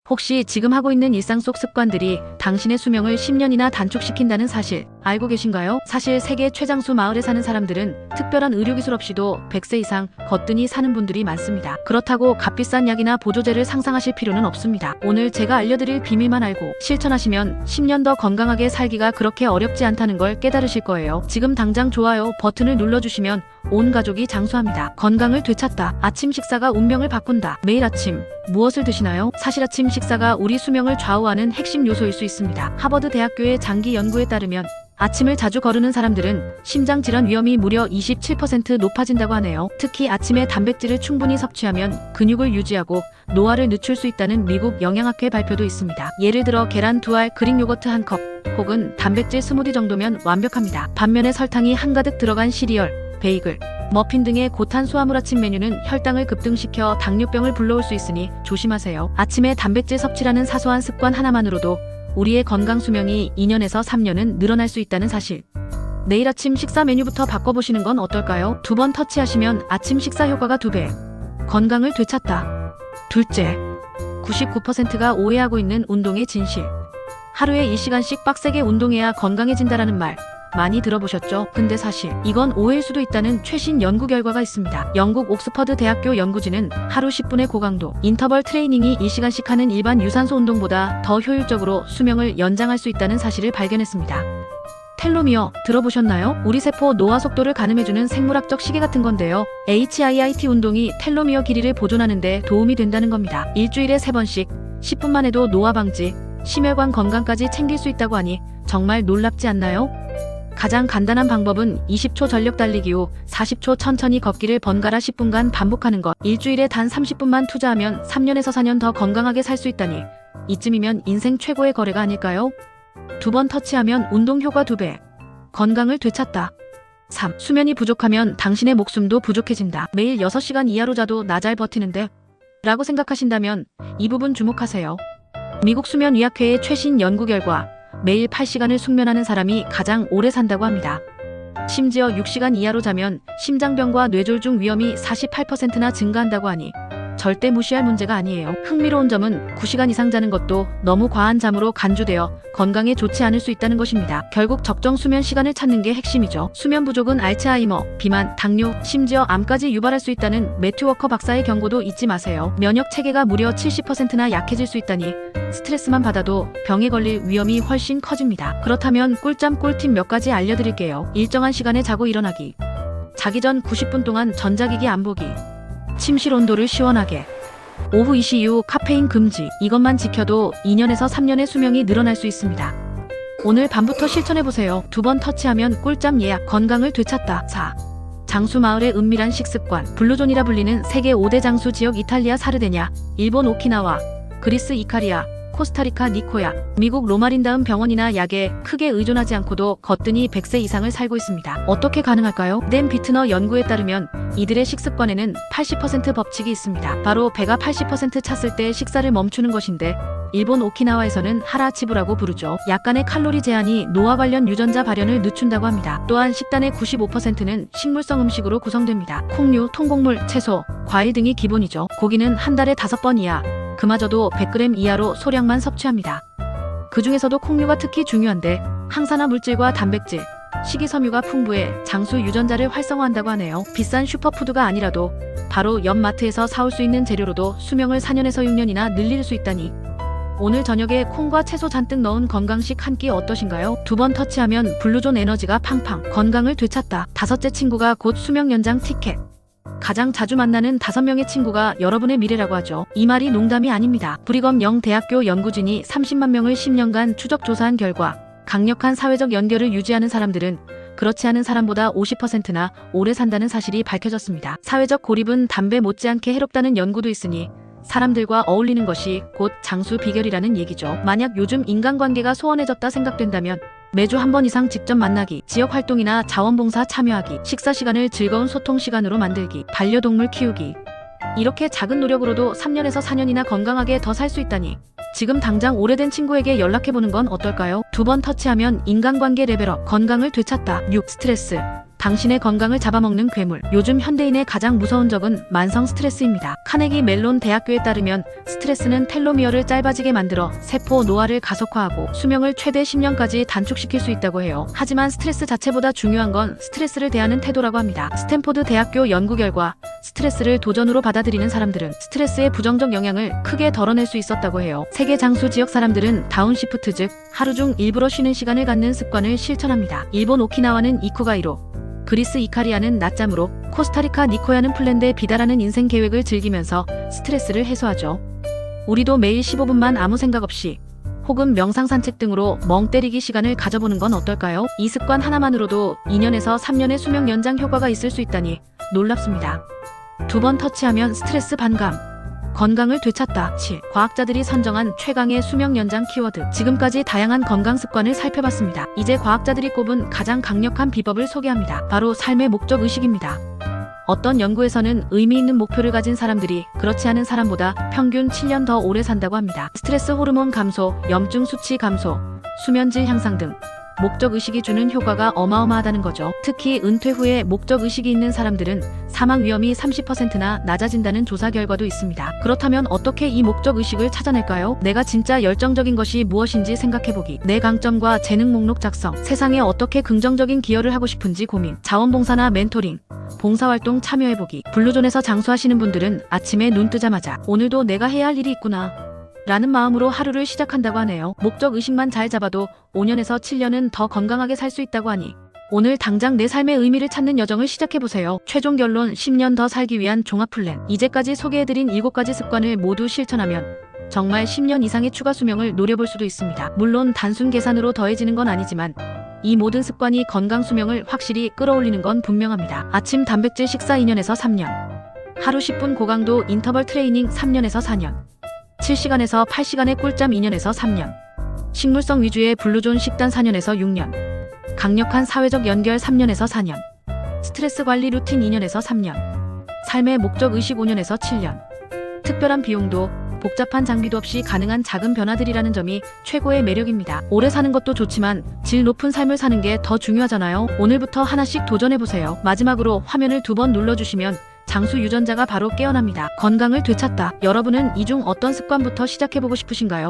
혹시 지금 하고 있는 일상 속 습관들이 당신의 수명을 10년이나 단축시킨다는 사실 알고 계신가요? 사실 세계 최장수 마을에 사는 사람들은 특별한 의료기술 없이도 100세 이상 거뜬히 사는 분들이 많습니다. 그렇다고 값비싼 약이나 보조제를 상상하실 필요는 없습니다. 오늘 제가 알려드릴 비밀만 알고 실천하시면 10년 더 건강하게 살기가 그렇게 어렵지 않다는 걸 깨달으실 거예요. 지금 당장 좋아요 버튼을 눌러주시면 온 가족이 장수합니다. 건강을 되찾다. 아침 식사가 운명을 바꾼다. 매일 아침 무엇을 드시나요? 사실 아침 식사가 우리 수명을 좌우하는 핵심 요소일 수 있습니다. 하버드 대학교의 장기 연구에 따르면 아침을 자주 거르는 사람들은 심장질환 위험이 무려 27% 높아진다고 하네요. 특히 아침에 단백질을 충분히 섭취하면 근육을 유지하고 노화를 늦출 수 있다는 미국 영양학회 발표도 있습니다. 예를 들어 계란 2알, 그릭 요거트 1컵 혹은 단백질 스무디 정도면 완벽합니다. 반면에 설탕이 한가득 들어간 시리얼, 베이글, 머핀 등의 고탄수화물 아침 메뉴는 혈당을 급등시켜 당뇨병을 불러올 수 있으니 조심하세요. 아침에 단백질 섭취라는 사소한 습관 하나만으로도 우리의 건강 수명이 2년에서 3년은 늘어날 수 있다는 사실. 내일 아침 식사 메뉴부터 바꿔보시는 건 어떨까요? 2번 터치하시면 아침 식사 효과가 2배. 건강을 되찾다. 둘째, 99%가 오해하고 있는 운동의 진실. 하루에 1시간씩 빡세게 운동해야 건강해진다라는 말 많이 들어보셨죠? 근데 사실 이건 오해일 수도 있다는 최신 연구 결과가 있습니다. 영국 옥스퍼드 대학교 연구진은 하루 10분의 고강도 인터벌 트레이닝이 1시간씩 하는 일반 유산소 운동보다 더 효율적으로 수명을 연장할 수 있다는 사실을 발견했습니다. 텔로미어 들어보셨나요? 우리 세포 노화 속도를 가늠해주는 생물학적 시계 같은 건데요. HIIT 운동이 텔로미어 길이를 보존하는 데 도움이 된다는 겁니다. 일주일에 3번씩 10분만 해도 노화 방지, 심혈관 건강까지 챙길 수 있다고 하니 정말 놀랍지 않나요? 가장 간단한 방법은 20초 전력 달리기 후 40초 천천히 걷기를 번갈아 10분간 반복하는 것. 일주일에 단 30분만 투자하면 3년에서 4년 더 건강하게 살 수 있다니 이쯤이면 인생 최고의 거래가 아닐까요? 2번 터치하면 운동 효과 2배. 건강을 되찾다. 3. 수면이 부족하면 당신의 목숨도 부족해진다. 매일 6시간 이하로 자도 나 잘 버티는데? 라고 생각하신다면 이 부분 주목하세요. 미국 수면의학회의 최신 연구 결과 매일 8시간을 숙면하는 사람이 가장 오래 산다고 합니다. 심지어 6시간 이하로 자면 심장병과 뇌졸중 위험이 48%나 증가한다고 하니 절대 무시할 문제가 아니에요. 흥미로운 점은 9시간 이상 자는 것도 너무 과한 잠으로 간주되어 건강에 좋지 않을 수 있다는 것입니다. 결국 적정 수면 시간을 찾는 게 핵심이죠. 수면 부족은 알츠하이머, 비만, 당뇨, 심지어 암까지 유발할 수 있다는 매튜 워커 박사의 경고도 잊지 마세요. 면역 체계가 무려 70%나 약해질 수 있다니 스트레스만 받아도 병에 걸릴 위험이 훨씬 커집니다. 그렇다면 꿀잠 꿀팁 몇 가지 알려드릴게요. 일정한 시간에 자고 일어나기. 자기 전 90분 동안 전자기기 안 보기. 침실 온도를 시원하게. 오후 2시 이후 카페인 금지. 이것만 지켜도 2년에서 3년의 수명이 늘어날 수 있습니다. 오늘 밤부터 실천해보세요. 2번 터치하면 꿀잠 예약. 건강을 되찾다. 4. 장수 마을의 은밀한 식습관. 블루존이라 불리는 세계 5대 장수 지역 이탈리아 사르데냐, 일본 오키나와, 그리스 이카리아, 코스타리카 니코야, 미국 로마린다음 병원이나 약에 크게 의존하지 않고도 거뜬히 100세 이상을 살고 있습니다. 어떻게 가능할까요? 댄 비트너 연구에 따르면 이들의 식습관에는 80% 법칙이 있습니다. 바로 배가 80% 찼을 때 식사를 멈추는 것인데 일본 오키나와에서는 하라치부라고 부르죠. 약간의 칼로리 제한이 노화 관련 유전자 발현을 늦춘다고 합니다. 또한 식단의 95%는 식물성 음식으로 구성됩니다. 콩류, 통곡물, 채소, 과일 등이 기본이죠. 고기는 한 달에 5번 이하, 그마저도 100g 이하로 소량만 섭취합니다. 그 중에서도 콩류가 특히 중요한데 항산화 물질과 단백질, 식이섬유가 풍부해 장수 유전자를 활성화한다고 하네요. 비싼 슈퍼푸드가 아니라도 바로 옆 마트에서 사올 수 있는 재료로도 수명을 4년에서 6년이나 늘릴 수 있다니. 오늘 저녁에 콩과 채소 잔뜩 넣은 건강식 한 끼 어떠신가요? 2번 터치하면 블루존 에너지가 팡팡. 건강을 되찾다. 5째 친구가 곧 수명 연장 티켓. 가장 자주 만나는 5명의 친구가 여러분의 미래라고 하죠. 이 말이 농담이 아닙니다. 브리검 영 대학교 연구진이 30만 명을 10년간 추적 조사한 결과 강력한 사회적 연결을 유지하는 사람들은 그렇지 않은 사람보다 50%나 오래 산다는 사실이 밝혀졌습니다. 사회적 고립은 담배 못지않게 해롭다는 연구도 있으니 사람들과 어울리는 것이 곧 장수 비결이라는 얘기죠. 만약 요즘 인간관계가 소원해졌다 생각된다면 매주 한 번 이상 직접 만나기, 지역활동이나 자원봉사 참여하기, 식사 시간을 즐거운 소통 시간으로 만들기, 반려동물 키우기. 이렇게 작은 노력으로도 3년에서 4년이나 건강하게 더 살 수 있다니 지금 당장 오래된 친구에게 연락해보는 건 어떨까요? 2번 터치하면 인간관계 레벨업. 건강을 되찾다. 6. 스트레스, 당신의 건강을 잡아먹는 괴물. 요즘 현대인의 가장 무서운 적은 만성 스트레스입니다. 카네기 멜론 대학교에 따르면 스트레스는 텔로미어를 짧아지게 만들어 세포 노화를 가속화하고 수명을 최대 10년까지 단축시킬 수 있다고 해요. 하지만 스트레스 자체보다 중요한 건 스트레스를 대하는 태도라고 합니다. 스탠포드 대학교 연구 결과 스트레스를 도전으로 받아들이는 사람들은 스트레스의 부정적 영향을 크게 덜어낼 수 있었다고 해요. 세계 장수 지역 사람들은 다운시프트, 즉 하루 중 일부러 쉬는 시간을 갖는 습관을 실천합니다. 일본 오키나와는 이쿠가이로, 그리스 이카리아는 낮잠으로, 코스타리카 니코야는 플랜데 비다라는 인생 계획을 즐기면서 스트레스를 해소하죠. 우리도 매일 15분만 아무 생각 없이 혹은 명상 산책 등으로 멍 때리기 시간을 가져보는 건 어떨까요? 이 습관 하나만으로도 2년에서 3년의 수명 연장 효과가 있을 수 있다니 놀랍습니다. 2번 터치하면 스트레스 반감. 건강을 되찾다. 7. 과학자들이 선정한 최강의 수명 연장 키워드. 지금까지 다양한 건강 습관을 살펴봤습니다. 이제 과학자들이 꼽은 가장 강력한 비법을 소개합니다. 바로 삶의 목적 의식입니다. 어떤 연구에서는 의미 있는 목표를 가진 사람들이 그렇지 않은 사람보다 평균 7년 더 오래 산다고 합니다. 스트레스 호르몬 감소, 염증 수치 감소, 수면질 향상 등 목적 의식이 주는 효과가 어마어마하다는 거죠. 특히 은퇴 후에 목적 의식이 있는 사람들은 사망 위험이 30%나 낮아진다는 조사 결과도 있습니다. 그렇다면 어떻게 이 목적 의식을 찾아낼까요? 내가 진짜 열정적인 것이 무엇인지 생각해보기. 내 강점과 재능 목록 작성. 세상에 어떻게 긍정적인 기여를 하고 싶은지 고민. 자원봉사나 멘토링, 봉사활동 참여해보기. 블루존에서 장수하시는 분들은 아침에 눈 뜨자마자 오늘도 내가 해야 할 일이 있구나 라는 마음으로 하루를 시작한다고 하네요. 목적 의식만 잘 잡아도 5년에서 7년은 더 건강하게 살 수 있다고 하니 오늘 당장 내 삶의 의미를 찾는 여정을 시작해보세요. 최종 결론, 10년 더 살기 위한 종합 플랜. 이제까지 소개해드린 7가지 습관을 모두 실천하면 정말 10년 이상의 추가 수명을 노려볼 수도 있습니다. 물론 단순 계산으로 더해지는 건 아니지만 이 모든 습관이 건강 수명을 확실히 끌어올리는 건 분명합니다. 아침 단백질 식사 2년에서 3년, 하루 10분 고강도 인터벌 트레이닝 3년에서 4년, 7시간에서 8시간의 꿀잠 2년에서 3년, 식물성 위주의 블루존 식단 4년에서 6년, 강력한 사회적 연결 3년에서 4년, 스트레스 관리 루틴 2년에서 3년, 삶의 목적 의식 5년에서 7년, 특별한 비용도 복잡한 장비도 없이 가능한 작은 변화들이라는 점이 최고의 매력입니다. 오래 사는 것도 좋지만 질 높은 삶을 사는 게 더 중요하잖아요. 오늘부터 하나씩 도전해보세요. 마지막으로 화면을 2번 눌러주시면 장수 유전자가 바로 깨어납니다. 건강을 되찾다. 여러분은 이 중 어떤 습관부터 시작해보고 싶으신가요?